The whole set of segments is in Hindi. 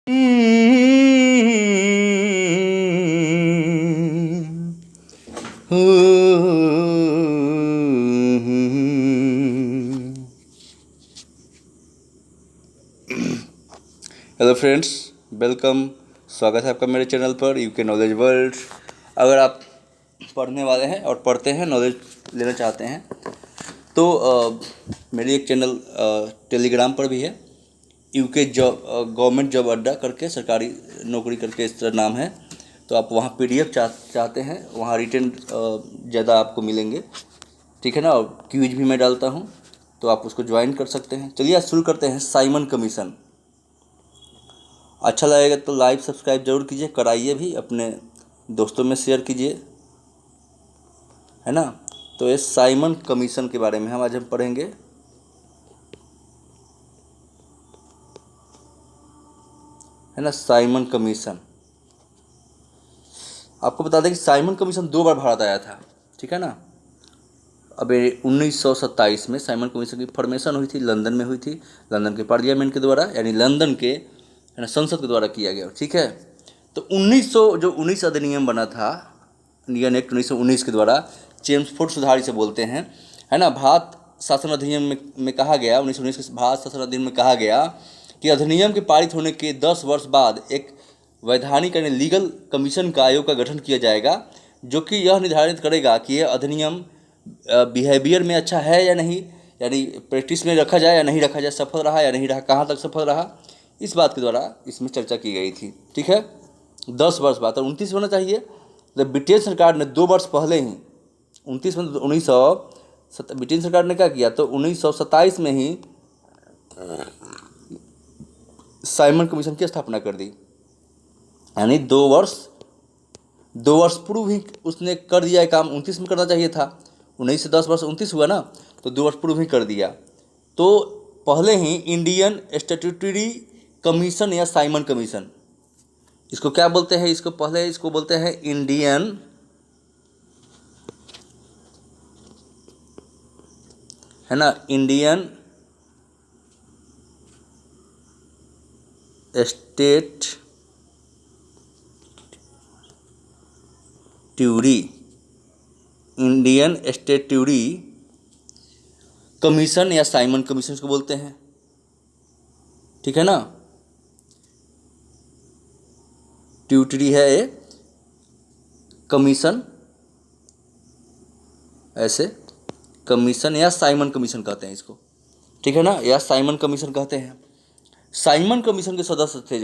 Hello friends, welcome. स्वागत है आपका मेरे चैनल पर यूके नॉलेज वर्ल्ड। अगर आप पढ़ने वाले हैं और पढ़ते हैं, नॉलेज लेना चाहते हैं तो मेरी एक चैनल टेलीग्राम पर भी है। यूके जॉब गवर्नमेंट जॉब अड्डा करके, सरकारी नौकरी करके इस तरह नाम है। तो आप वहाँ पीडीएफ चाहते हैं, वहाँ रिटर्न ज़्यादा आपको मिलेंगे, ठीक है ना। और क्विज भी मैं डालता हूँ, तो आप उसको ज्वाइन कर सकते हैं। चलिए आज शुरू करते हैं। Simon commission. अच्छा लगेगा तो लाइक सब्सक्राइब जरूर कीजिए, कराइए भी, अपने दोस्तों में शेयर कीजिए, है ना। तो ये साइमन कमीशन के बारे में आज हम पढ़ेंगे। है ना, साइमन कमीशन। आपको बता दें कि साइमन कमीशन 2 बार भारत आया था, ठीक है ना। अब 1927 में साइमन कमीशन की फॉर्मेशन हुई थी, लंदन में हुई थी। लंदन के पार्लियामेंट के द्वारा, यानी लंदन के, है ना, संसद के द्वारा किया गया, ठीक है। तो 1919 अधिनियम बना था, इंडियन एक्ट 1919 के द्वारा, चेम्सफोर्ड सुधार इसे बोलते हैं, है ना। भारत शासन अधिनियम में कहा गया, 1919 के भारत शासन अधिनियम में कहा गया कि अधिनियम के पारित होने के 10 वर्ष बाद एक वैधानिक यानी लीगल कमीशन का आयोग का गठन किया जाएगा, जो कि यह निर्धारित करेगा कि यह अधिनियम बिहेवियर में अच्छा है या नहीं, यानी प्रैक्टिस में रखा जाए या नहीं रखा जाए, सफल रहा या नहीं रहा, कहाँ तक सफल रहा, इस बात के द्वारा इसमें चर्चा की गई थी, ठीक है। 10 वर्ष बाद, और 29 होना चाहिए। तो ब्रिटेन सरकार ने 2 वर्ष पहले ही, 29 में, 1900 ब्रिटेन सरकार ने क्या किया, तो 1927 में ही साइमन कमीशन की स्थापना कर दी। यानी 2 वर्ष पूर्व ही उसने कर दिया है काम। 29 में करना चाहिए था, 19 से 10 वर्ष, 29 हुआ ना, तो 2 वर्ष पूर्व ही कर दिया। तो पहले ही इंडियन स्टैट्यूटरी कमीशन या साइमन कमीशन, इसको क्या बोलते हैं, इसको बोलते हैं इंडियन है ना, इंडियन स्टैट्यूटरी कमीशन या साइमन कमीशन को बोलते हैं, ठीक है ना। ट्यूटरी है ये, कमीशन, ऐसे कमीशन या साइमन कमीशन कहते हैं इसको, ठीक है ना, या साइमन कमीशन कहते हैं। साइमन कमीशन के सदस्य थे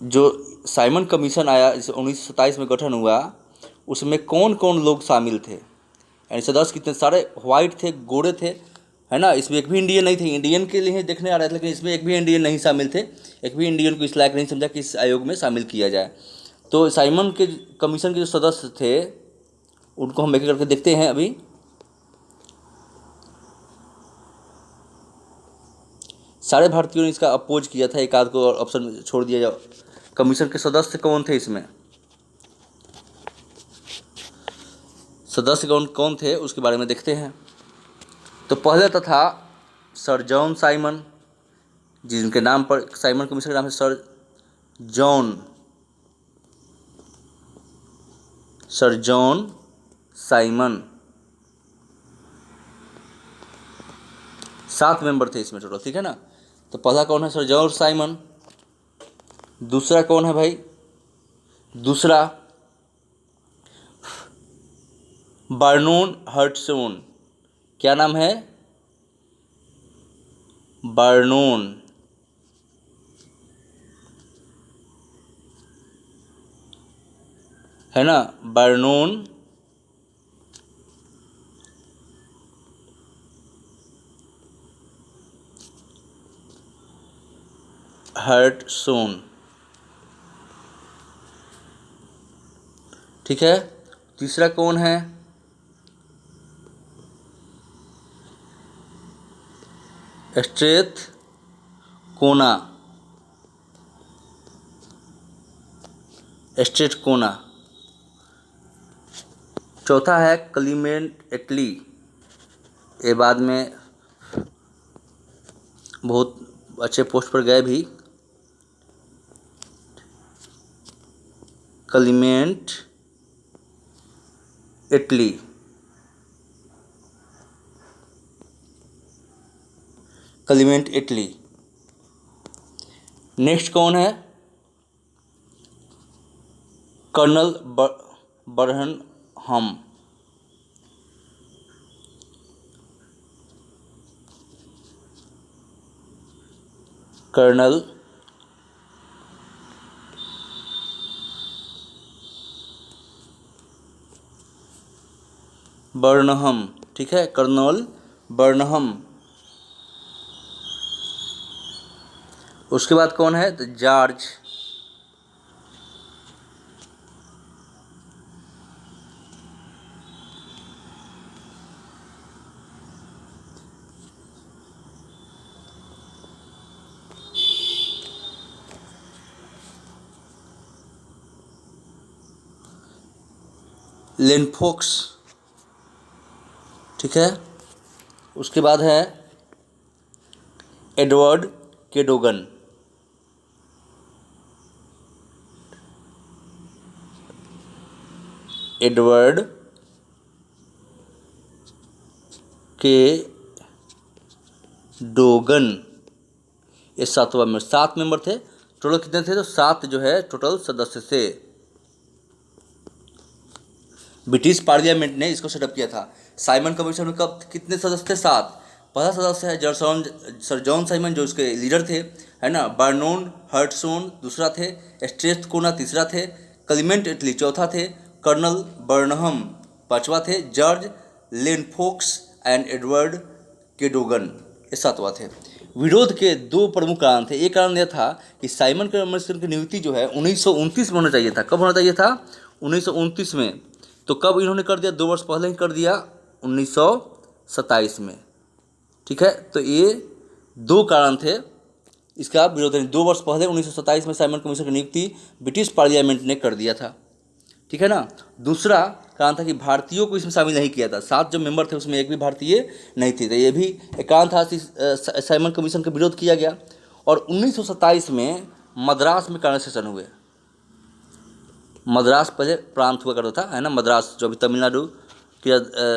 जो साइमन कमीशन आया, इस 1927 में गठन हुआ, उसमें कौन कौन लोग शामिल थे, यानी सदस्य कितने सारे, व्हाइट थे, गोरे थे, है ना। इसमें एक भी इंडियन नहीं थे। इंडियन के लिए देखने आ रहे थे, लेकिन इसमें एक भी इंडियन नहीं शामिल थे। एक भी इंडियन को इस लायक नहीं समझा कि इस आयोग में शामिल किया जाए। तो साइमन के कमीशन के जो सदस्य थे, उनको हम एक एक करके देखते हैं अभी। सारे भारतीयों ने इसका अपोज किया था, एक आध को ऑप्शन छोड़ दिया जाओ। कमीशन के सदस्य कौन थे, इसमें सदस्य कौन कौन थे उसके बारे में देखते हैं। तो पहले तो था सर जॉन साइमन, जिनके नाम पर साइमन कमीशन का नाम है सर जॉन साइमन। 7 मेंबर थे इसमें टोटल, ठीक है ना। तो पहला कौन है, सर जॉन साइमन। दूसरा कौन है भाई, दूसरा बर्नून हर्टसोन। क्या नाम है, बर्नून, है ना, बर्नून हर्टसोन, ठीक है। तीसरा कौन है, स्ट्रेथ कोना, स्ट्रेट कोना। चौथा है क्लीमेंट एटली, ये बाद में बहुत अच्छे पोस्ट पर गए भी। Clement Italy, Clement Italy. Next कौन है? कर्नल बर्नहम, कर्नल बर्नहम, ठीक है, कर्नल बर्नहम। उसके बाद कौन है? तो जॉर्ज लेनफोक्स, ठीक है। उसके बाद है एडवर्ड केडोगन, एडवर्ड के डोगन, ये सातवां मेंबर, 7 मेंबर थे टोटल। कितने थे? तो 7 जो है टोटल सदस्य थे। ब्रिटिश पार्लियामेंट ने इसको सेटअप किया था। साइमन कमीशन में कब कितने सदस्य थे? 7। पहला सदस्य है सर जॉन साइमन, जो उसके लीडर थे, है ना। बर्नोन हर्टसोन दूसरा थे, स्ट्रेथकोना तीसरा थे, क्लीमेंट इटली चौथा थे, कर्नल बर्नहम पांचवा थे, जॉर्ज लेनफोक्स एंड एडवर्ड केडोगन ये सातवां थे। विरोध के 2 प्रमुख कारण थे। एक कारण यह था कि साइमन कमीशन की नियुक्ति जो है 1929 में होना चाहिए था। कब होना चाहिए था? 1929 में। तो कब इन्होंने कर दिया? 2 वर्ष पहले ही कर दिया, 1927 में, ठीक है। तो ये 2 कारण थे इसका विरोध। 2 वर्ष पहले 1927 में साइमन कमीशन की नियुक्ति ब्रिटिश पार्लियामेंट ने कर दिया था, ठीक है ना। दूसरा कारण था कि भारतीयों को इसमें शामिल नहीं किया था। 7 जो मेंबर थे उसमें एक भी भारतीय नहीं थे, तो ये भी एक कारण था कि साइमन कमीशन का विरोध किया गया। और 1927 में मद्रास में कांग्रेस सेशन हुए। मद्रास पहले प्रांत हुआ करता था, है ना। मद्रास जो अभी तमिलनाडु की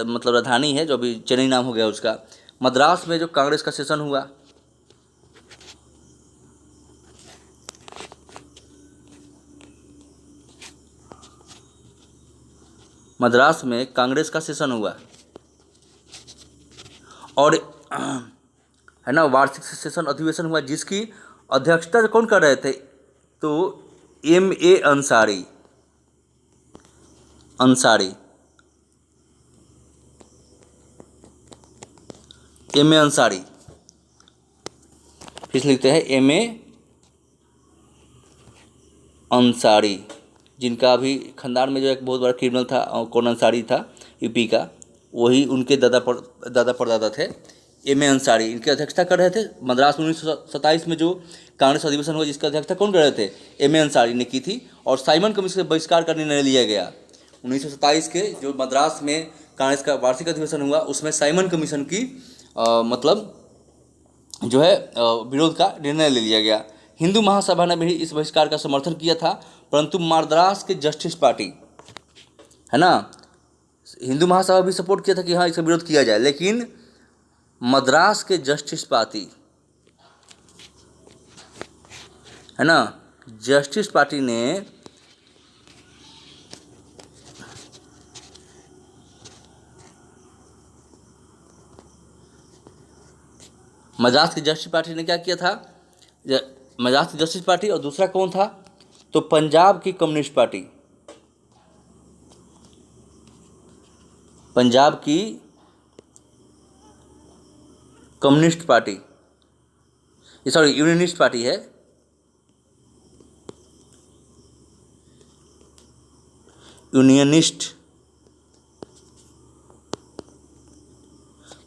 मतलब राजधानी है, जो अभी चेन्नई नाम हो गया उसका। मद्रास में जो कांग्रेस का सेशन हुआ, मद्रास में कांग्रेस का सेशन हुआ, और है ना वार्षिक सेशन अधिवेशन हुआ, जिसकी अध्यक्षता कौन कर रहे थे? तो M.A. अंसारी, अंसारी, M.A. अंसारी, फिर लिखते हैं M.A. अंसारी, जिनका अभी खानदान में जो एक बहुत बड़ा क्रिमिनल था, कौन अंसारी था, यूपी का, वही उनके दादा परदादा थे। M.A. अंसारी इनकी अध्यक्षता कर रहे थे। मद्रास में 1927 में जो कांग्रेस अधिवेशन हुआ, जिसकी अध्यक्षता कौन कर रहे थे? M.A. अंसारी ने की थी। और साइमन कमीशन का बहिष्कार का निर्णय लिया गया। 1927 के जो मद्रास में कांग्रेस का वार्षिक अधिवेशन हुआ, उसमें साइमन कमीशन की मतलब जो है विरोध का निर्णय ले लिया गया। हिंदू महासभा ने भी इस बहिष्कार का समर्थन किया था, परंतु मद्रास के जस्टिस पार्टी, है ना, हिंदू महासभा भी सपोर्ट किया था कि हाँ इसका विरोध किया जाए, लेकिन मद्रास के जस्टिस पार्टी, है ना, जस्टिस पार्टी ने मद्रास की जस्टिस पार्टी ने क्या किया था? मद्रास की जस्टिस पार्टी, और दूसरा कौन था? तो पंजाब की कम्युनिस्ट पार्टी, पंजाब की communist party, sorry unionist party है, यूनियनिस्ट,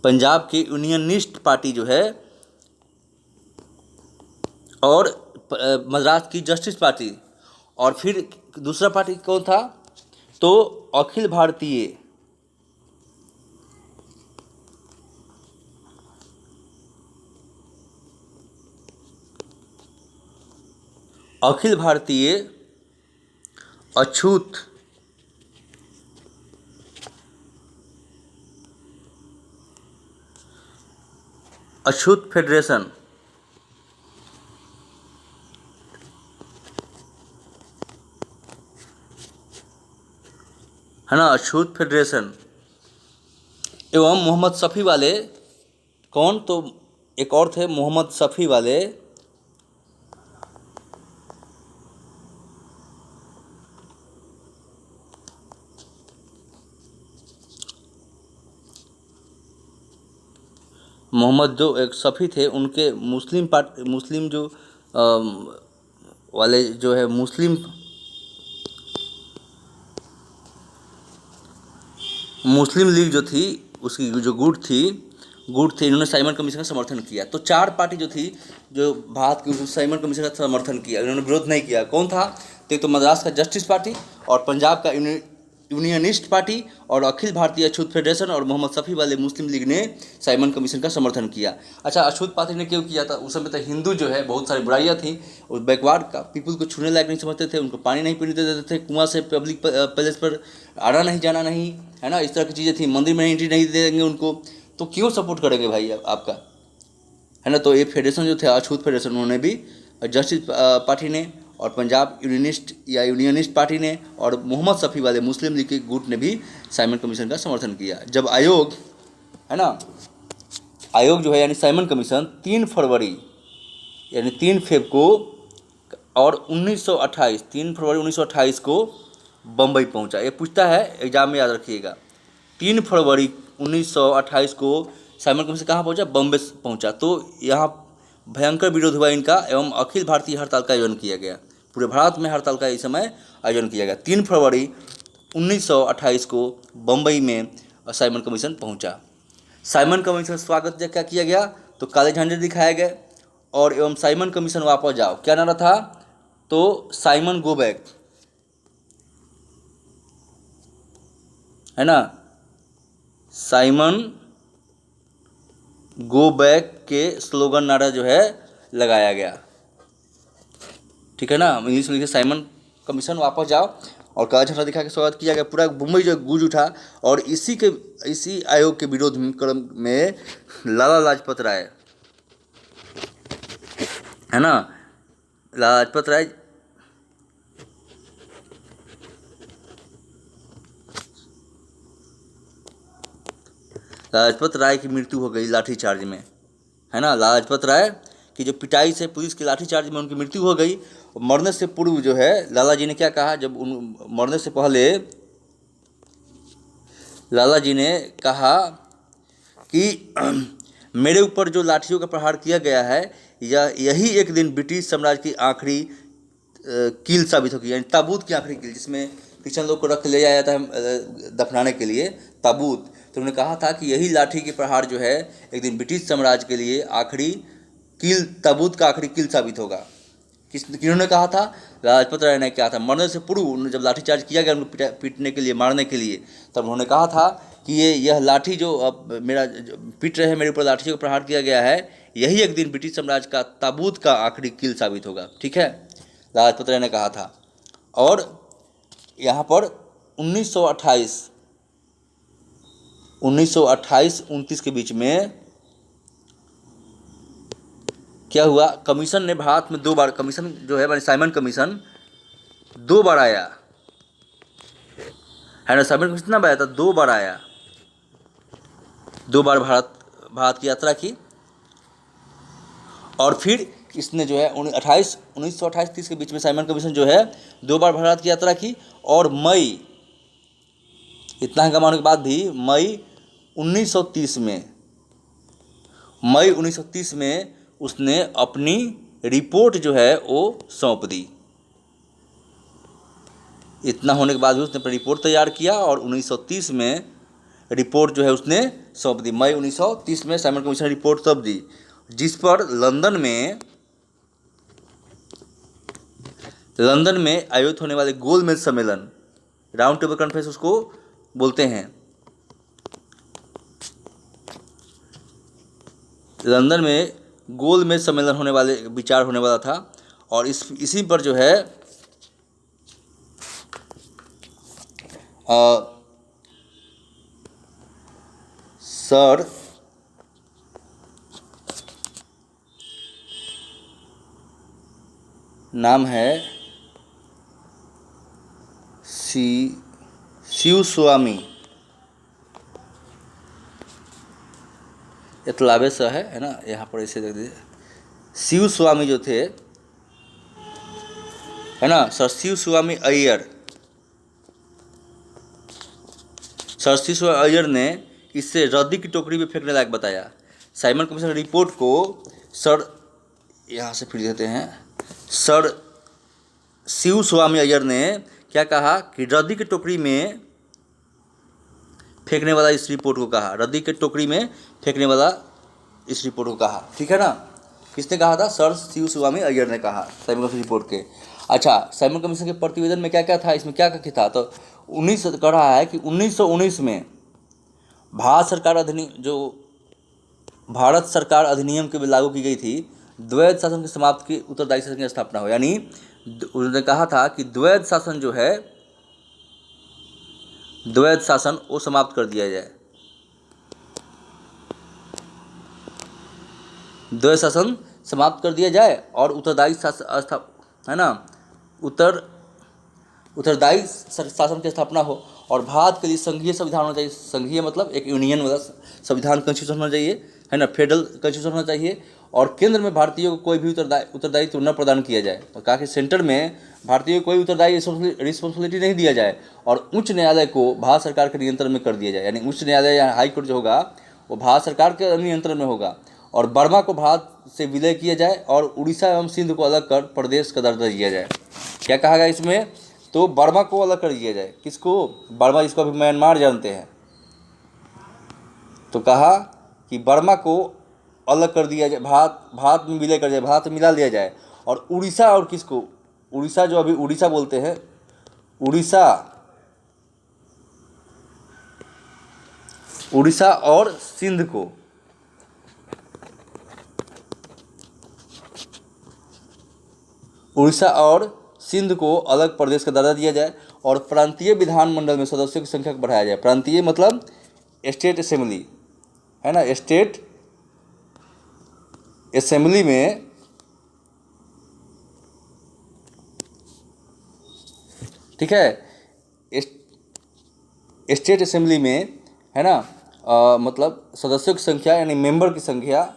पंजाब की यूनियनिस्ट पार्टी जो है, और मद्रास की जस्टिस पार्टी, और फिर दूसरा पार्टी कौन था? तो अखिल भारतीय अखिल भारतीय अछूत अछूत फेडरेशन, है ना, अछूत फेडरेशन एवं मोहम्मद शफी वाले, कौन तो एक और थे मोहम्मद शफी वाले, मोहम्मद जो एक शफी थे उनके मुस्लिम जो वाले जो है मुस्लिम लीग जो थी उसकी जो गुट थी इन्होंने साइमन कमीशन का समर्थन किया। तो चार पार्टी जो थी जो भारत की साइमन कमीशन का समर्थन किया, इन्होंने विरोध नहीं किया। कौन था? तो एक तो मद्रास का जस्टिस पार्टी और पंजाब का यूनियनिस्ट पार्टी और अखिल भारतीय अछूत फेडरेशन और मोहम्मद शफी वाले मुस्लिम लीग ने साइमन कमीशन का समर्थन किया। अच्छा, अछूत पार्टी ने क्यों किया था? उस समय तक हिंदू जो है बहुत सारी बुराइयाँ थी और बैकवर्ड का पीपल को छूने लायक नहीं समझते थे, उनको पानी नहीं पीने देते थे, कुआं से पब्लिक प्लेस पर आना नहीं जाना नहीं, है ना, इस तरह की चीज़ें थी, मंदिर में एंट्री नहीं देंगे उनको। तो क्यों सपोर्ट करेंगे भाई आपका, है ना। तो ये फेडरेशन जो थे अछूत फेडरेशन, उन्होंने भी जस्टिस पार्टी ने और पंजाब यूनियनिस्ट पार्टी ने और मोहम्मद शफी वाले मुस्लिम लीग के गुट ने भी साइमन कमीशन का समर्थन किया। जब आयोग, है ना, आयोग जो है यानी साइमन कमीशन 3 फरवरी यानी 3 फेब को और 1928 3 फरवरी 1928 को बम्बई पहुंचा। ये पूछता है एग्जाम में, याद रखिएगा। 3 फरवरी 1928 को साइमन कमीशन कहाँ पहुंचा? बम्बई पहुंचा। तो यहाँ भयंकर विरोध हुआ इनका एवं अखिल भारतीय हड़ताल का आयोजन किया गया। पूरे भारत में हड़ताल का इस समय आयोजन किया गया। 3 फरवरी 1928 को बम्बई में साइमन कमीशन पहुंचा। साइमन कमीशन स्वागत क्या किया गया? तो काले झंडे दिखाए गए और एवं साइमन कमीशन वापस जाओ, क्या नारा था? तो साइमन गो बैक, है ना, साइमन गो बैक के स्लोगन नारा जो है लगाया गया, ठीक है ना। इंग्लिश में लिखे साइमन कमीशन वापस जाओ और काला झंडा दिखा के स्वागत किया गया। पूरा मुंबई जो गूंज उठा और इसी आयोग के विरोध क्रम में लाला लाजपत राय, है ना, लाजपत राय की मृत्यु हो गई लाठीचार्ज में, है ना। लाजपत राय की जो पिटाई से पुलिस के लाठीचार्ज में उनकी मृत्यु हो गई। मरने से पूर्व जो है लाला जी ने क्या कहा? जब मरने से पहले लाला जी ने कहा कि मेरे ऊपर जो लाठियों का प्रहार किया गया है यही एक दिन ब्रिटिश साम्राज्य की आखिरी कील साबित होगी, यानी ताबूत की आखिरी कील, जिसमें क्रिश्चियन लोग को रख ले जाया जाता है दफनाने के लिए, ताबूत। तो उन्होंने कहा था कि यही लाठी के प्रहार जो है एक दिन ब्रिटिश साम्राज्य के लिए आखिरी कील, ताबूत का आखिरी कील साबित होगा। किन्होंने कहा था? लाजपत राय ने कहा था। मरने से पूर्व जब लाठीचार्ज किया गया उनको पीटने के लिए, मारने के लिए, तब उन्होंने कहा था कि यह लाठी जो अब मेरा पीट रहे हैं, मेरे ऊपर लाठी का प्रहार किया गया है, यही एक दिन ब्रिटिश साम्राज्य का ताबूत का आखिरी कील साबित होगा, ठीक है, लाजपत राय ने कहा था। और यहाँ पर 1928-29 के बीच में क्या हुआ? कमीशन ने भारत में 2 बार, कमीशन जो है माने साइमन कमीशन 2 बार आया, है ना। साइमन कमीशन कितना बार आया था? 2 बार आया, 2 बार भारत की यात्रा की। और फिर इसने जो है 1928-30 के बीच में साइमन कमीशन जो है 2 बार भारत की यात्रा की। और मई, इतना हंगामा होने के बाद भी मई 1930 में उसने अपनी रिपोर्ट जो है वो सौंप दी। इतना होने के बाद भी उसने अपनी रिपोर्ट तैयार किया और 1930 में रिपोर्ट जो है उसने सौंप दी। मई 1930 में साइमन कमीशन ने रिपोर्ट सौंप दी, जिस पर लंदन में आयोजित होने वाले गोलमेज सम्मेलन, राउंड टेबल कॉन्फ्रेंस उसको बोलते हैं, लंदन में गोलमेज सम्मेलन विचार होने वाला था और इसी पर जो है सर नाम है शिवस्वामी एतलावे स है ना, यहाँ पर इसे देख दीजिए। शिवस्वामी जो थे है ना, सर शिवस्वामी अय्यर, सर शिवस्वामी अय्यर ने इससे रद्दी की टोकरी में फेंकने लायक बताया। साइमन कमीशन रिपोर्ट को सर, यहाँ से फिर देते हैं, सर शिवस्वामी अय्यर ने क्या कहा कि रद्दी की टोकरी में फेंकने वाला इस रिपोर्ट को कहा, रद्दी के टोकरी में फेंकने वाला इस रिपोर्ट को कहा, ठीक है ना। किसने कहा था? सर शिवस्वामी अय्यर ने कहा साइमन कमीशन रिपोर्ट के। अच्छा, साइमन कमीशन के प्रतिवेदन में क्या क्या था, इसमें क्या क्या था? तो 19 कह रहा है कि 1919 में भारत सरकार अधिनियम के लागू की गई थी, द्वैध शासन की समाप्ति की उत्तरदायी शासन की स्थापना हो। यानी उन्होंने कहा था कि द्वैध शासन जो है, द्वैध शासन वो समाप्त कर दिया जाए, द्वैध शासन समाप्त कर दिया जाए और उत्तरदायी शासन है ना, उत्तरदायी शासन की स्थापना हो। और भारत के लिए संघीय संविधान होना चाहिए, संघीय मतलब एक यूनियन वाला संविधान, कॉन्स्टिट्यूशन होना चाहिए, है ना, फेडरल कॉन्स्टिट्यूशन होना चाहिए। और केंद्र में भारतीयों को कोई भी उत्तरदायित्व न प्रदान किया जाए, और कहा कि सेंटर में भारतीयों को कोई उत्तरदायी रिस्पॉन्सिबिलिटी नहीं दिया जाए, और उच्च न्यायालय को भारत सरकार के नियंत्रण में कर दिया जाए। यानी उच्च न्यायालय या हाई कोर्ट जो होगा वो भारत सरकार के नियंत्रण में होगा। और बर्मा को भारत से विलय किया जाए और उड़ीसा एवं सिंध को अलग कर प्रदेश का दर्जा दिया जाए। क्या कहा गया इसमें? तो बर्मा को अलग कर दिया जाए। किसको? बर्मा, जिसको अभी म्यांमार जानते हैं। तो कहा कि बर्मा को अलग कर दिया जाए, भारत में विलय कर जाए, भारत में मिला लिया जाए। और उड़ीसा, और किसको? उड़ीसा, जो अभी उड़ीसा बोलते हैं, उड़ीसा और सिंध को, उड़ीसा और सिंध को अलग प्रदेश का दर्जा दिया जाए। और प्रांतीय विधानमंडल में सदस्यों की संख्या को बढ़ाया जाए। प्रांतीय मतलब स्टेट असेंबली, है ना, स्टेट असेंबली में, ठीक है, स्टेट असेंबली में, है ना, मतलब सदस्यों की संख्या यानी मेंबर की संख्या,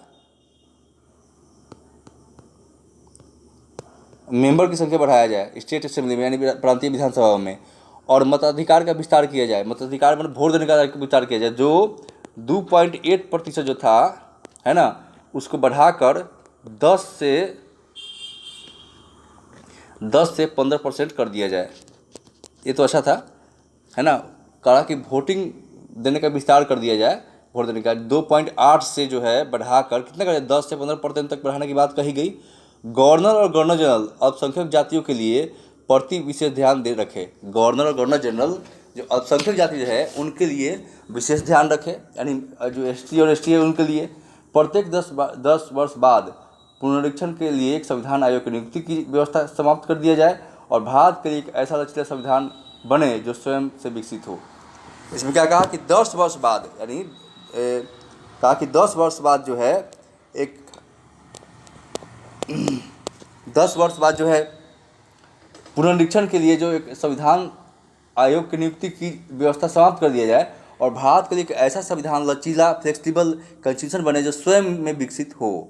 बढ़ाया जाए स्टेट असेंबली में, यानी प्रांतीय विधानसभा में। और मताधिकार का विस्तार किया जाए। मताधिकार मतलब वोट देने का विस्तार किया जाए। जो 2.8% जो था, है ना, उसको बढ़ाकर 10 से 15% कर दिया जाए। ये तो अच्छा था, है ना। कहा कि वोटिंग देने का विस्तार कर दिया जाए, वोट देने का 2.8 से जो है बढ़ाकर कितना कर 10 से 15% तक बढ़ाने की बात कही गई। गवर्नर और गवर्नर जनरल अल्पसंख्यक जातियों के लिए प्रति विशेष ध्यान दे रखे। गवर्नर और गवर्नर जनरल जो अल्पसंख्यक जाति जो है उनके लिए विशेष ध्यान रखे, यानी जो एसटी और एसटी है उनके लिए प्रत्येक 10 वर्ष बाद पुनरीक्षण के लिए एक संविधान आयोग की नियुक्ति की व्यवस्था समाप्त कर दिया जाए। और भारत के लिए एक ऐसा लचीला संविधान बने जो स्वयं से विकसित हो। इसमें क्या कहा कि 10 वर्ष बाद, यानी कहा कि 10 वर्ष बाद जो है 10 वर्ष बाद जो है पुनरीक्षण के लिए जो एक संविधान आयोग की नियुक्ति की व्यवस्था समाप्त कर दिया जाए। और भारत के लिए एक ऐसा संविधान लचीला फ्लेक्सिबल कॉन्स्टिट्यूशन बने जो स्वयं में विकसित हो।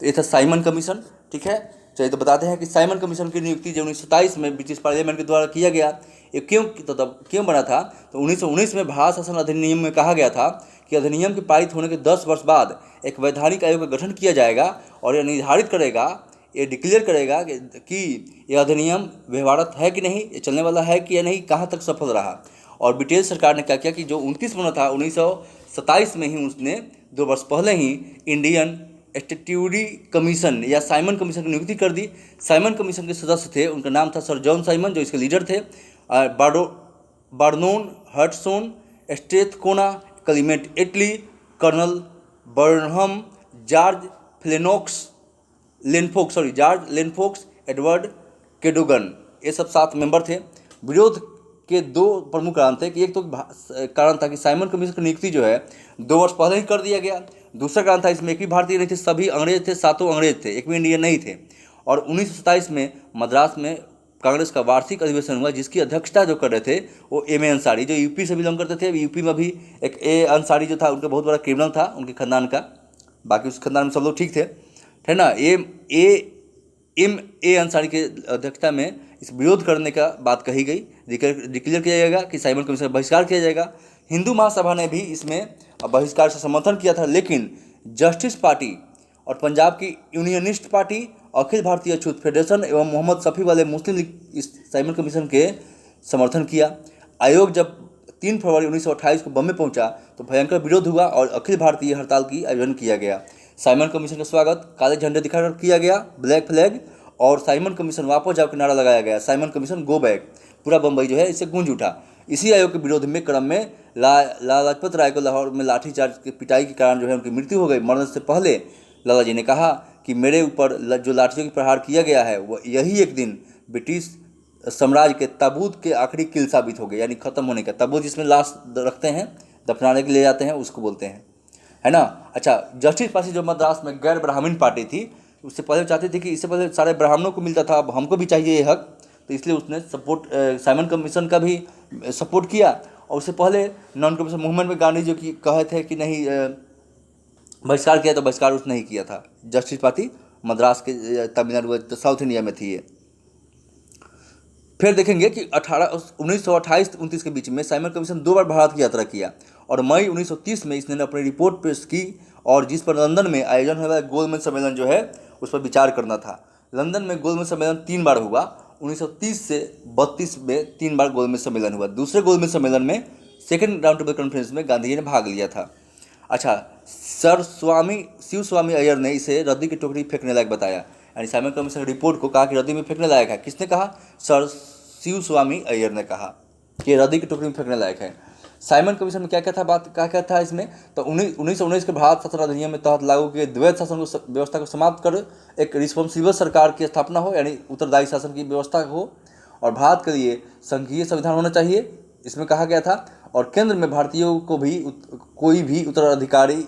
तो ये था साइमन कमीशन, ठीक है। चलिए तो बताते हैं कि साइमन कमीशन की नियुक्ति जो 1927 में ब्रिटिश पार्लियामेंट के द्वारा किया गया, ये क्यों बना था? तो 1919 में भारत शासन अधिनियम में कहा गया था कि अधिनियम के पारित होने के 10 वर्ष बाद एक वैधानिक आयोग का गठन किया जाएगा और यह निर्धारित करेगा, ये डिक्लेयर करेगा कि यह अधिनियम व्यवहारत है कि नहीं, ये चलने वाला है कि या नहीं, कहाँ तक सफल रहा। और ब्रिटिश सरकार ने क्या किया कि जो 29 बना था 1927 में ही उसने 2 वर्ष पहले ही इंडियन स्टैट्यूटरी कमीशन या साइमन कमीशन की नियुक्ति कर दी। साइमन कमीशन के सदस्य थे, उनका नाम था सर जॉन साइमन, जो इसके लीडर थे। बार्नोन, हटसोन, स्ट्रेथकोना, क्लीमेंट एटली, कर्नल बर्नहम, जॉर्ज लेनफोक्स, एडवर्ड केडोगन, ये सब 7 मेंबर थे। विरोध के 2 प्रमुख कारण थे कि एक तो कारण था कि साइमन कमीशन की नियुक्ति जो है 2 वर्ष पहले ही कर दिया गया। दूसरा कारण था इसमें एक भी भारतीय नहीं थे, सभी अंग्रेज थे, 7 अंग्रेज थे, एक भी इंडियन नहीं थे। और 1927 में मद्रास में कांग्रेस का वार्षिक अधिवेशन हुआ, जिसकी अध्यक्षता जो कर रहे थे वो M.A. अंसारी, जो यूपी से बिलोंग करते थे। यूपी में भी एक A. अंसारी जो था, उनका बहुत बड़ा क्रिमिनल था उनके खानदान का, बाकी उस खानदान में सब लोग ठीक थे, है ना। M.A. अंसारी के अध्यक्षता में इस विरोध करने का बात कही गई, डिक्लेयर किया जाएगा कि साइमन कमीशन का बहिष्कार किया जाएगा। हिंदू महासभा ने भी इसमें बहिष्कार से समर्थन किया था, लेकिन जस्टिस पार्टी और पंजाब की यूनियनिस्ट पार्टी, अखिल भारतीय अछूत फेडरेशन एवं मोहम्मद शफी वाले मुस्लिम लीग इस साइमन कमीशन के समर्थन किया। आयोग जब 3 फरवरी 1928 को बम्बे पहुंचा तो भयंकर विरोध हुआ और अखिल भारतीय हड़ताल की आयोजन किया गया। साइमन कमीशन का स्वागत काले झंडे दिखाकर किया गया, ब्लैक फ्लैग, और साइमन कमीशन वापस जाओ के नारा लगाया गया, साइमन कमीशन गो बैक। पूरा बम्बई जो है इससे गूंज उठा। इसी आयोग के विरोध में क्रम में लाला लाजपत राय को लाहौर में लाठीचार्ज की पिटाई के कारण जो है उनकी मृत्यु हो गई। मरने से पहले लाला जी ने कहा कि मेरे ऊपर जो लाठियों की प्रहार किया गया है वह यही एक दिन ब्रिटिश साम्राज्य के ताबूत के आखिरी किल साबित हो गए, यानी खत्म होने का। ताबूत जिसमें लाश रखते हैं, दफनाने के लिए जाते हैं, उसको बोलते हैं, है ना। अच्छा, जस्टिस पार्टी जो मद्रास में गैर ब्राह्मण पार्टी थी, उससे पहले चाहती थी कि इससे पहले सारे ब्राह्मणों को मिलता था, अब हमको भी चाहिए ये हक, तो इसलिए उसने साइमन कमीशन का भी सपोर्ट किया। और उससे पहले नॉन कमीशन मूवमेंट में गांधी जो कि कहे थे कि नहीं बहिष्कार किया, तो बहिष्कार उसने ही किया था। जस्टिस पार्टी मद्रास के तमिलनाडु तो साउथ इंडिया में थी ये। फिर देखेंगे कि 1928-29 के बीच में साइमन कमीशन 2 बार भारत की यात्रा किया और मई 1930 में इसने अपनी रिपोर्ट पेश की, और जिस पर लंदन में आयोजन हुआ गोलमेज सम्मेलन जो है उस पर विचार करना था। लंदन में गोलमेज सम्मेलन 3 बार हुआ, 1930 से 32 में 3 बार गोलमेज सम्मेलन हुआ। दूसरे गोलमेज सम्मेलन में सेकेंड राउंड टेबल कॉन्फ्रेंस में गांधी जी ने भाग लिया था। अच्छा, सर शिव स्वामी अय्यर ने इसे रद्दी की टोकरी फेंकने लायक बताया, यानी साइमन कमीशन की रिपोर्ट को कहा कि रद्दी में फेंकने लायक है। किसने कहा? सर शिव स्वामी अय्यर ने कहा कि रद्दी की टोकरी में फेंकने लायक है। साइमन कमीशन में क्या क्या था इसमें, तो 1919 के भारत शासन अधिनियम में तहत लागू किए द्वैध शासन को व्यवस्था को समाप्त कर एक रिस्पॉन्सिबल सरकार की स्थापना हो, यानी उत्तरदायी शासन की व्यवस्था हो, और भारत के लिए संघीय संविधान होना चाहिए, इसमें कहा गया था। और केंद्र में भारतीयों को भी कोई भी उत्तराधिकारी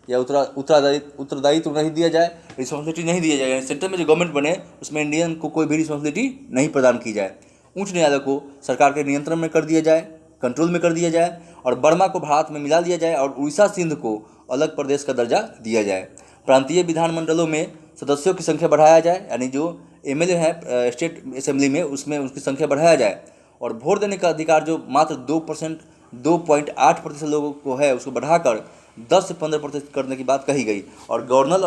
या उत्तरदायित्व नहीं दिया जाए, रिस्पॉन्सिबिलिटी नहीं दिया जाए, यानी सेंटर में जो गवर्नमेंट बने उसमें इंडियन को कोई भी रिस्पॉन्सिबिलिटी नहीं प्रदान की जाए। उच्च न्यायालय को सरकार के नियंत्रण में कर दिया जाए, कंट्रोल में कर दिया जाए, और बर्मा को भारत में मिला दिया जाए, और उड़ीसा सिंध को अलग प्रदेश का दर्जा दिया जाए। प्रांतीय विधानमंडलों में सदस्यों की संख्या बढ़ाया जाए, यानी जो MLA है स्टेट असेंबली में उसमें उनकी संख्या बढ़ाया जाए, और वोट देने का अधिकार जो मात्र 2.8% लोगों को है उसको बढ़ाकर 10 से 15% करने की बात कही गई। और गवर्नर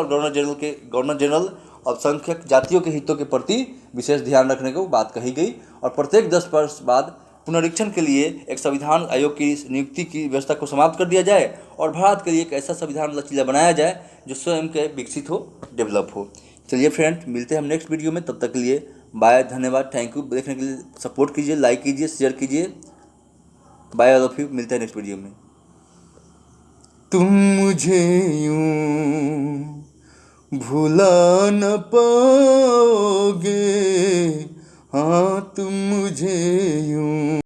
जनरल अल्पसंख्यक जातियों के हितों के प्रति विशेष ध्यान रखने को बात कही गई, और प्रत्येक 10 वर्ष बाद पुनरीक्षण के लिए एक संविधान आयोग की नियुक्ति की व्यवस्था को समाप्त कर दिया जाए, और भारत के लिए एक ऐसा संविधान लचीला बनाया जाए जो स्वयं के विकसित हो, डेवलप हो। चलिए फ्रेंड, मिलते हैं हम नेक्स्ट वीडियो में, तब तक के लिए बाय, धन्यवाद, थैंक यू देखने के लिए। सपोर्ट कीजिए, लाइक कीजिए, शेयर कीजिए। बाय ऑल ऑफ यू, मिलते हैं नेक्स्ट वीडियो में। तुम मुझे यूं भुला न पाओगे, हाँ तुम मुझे यूं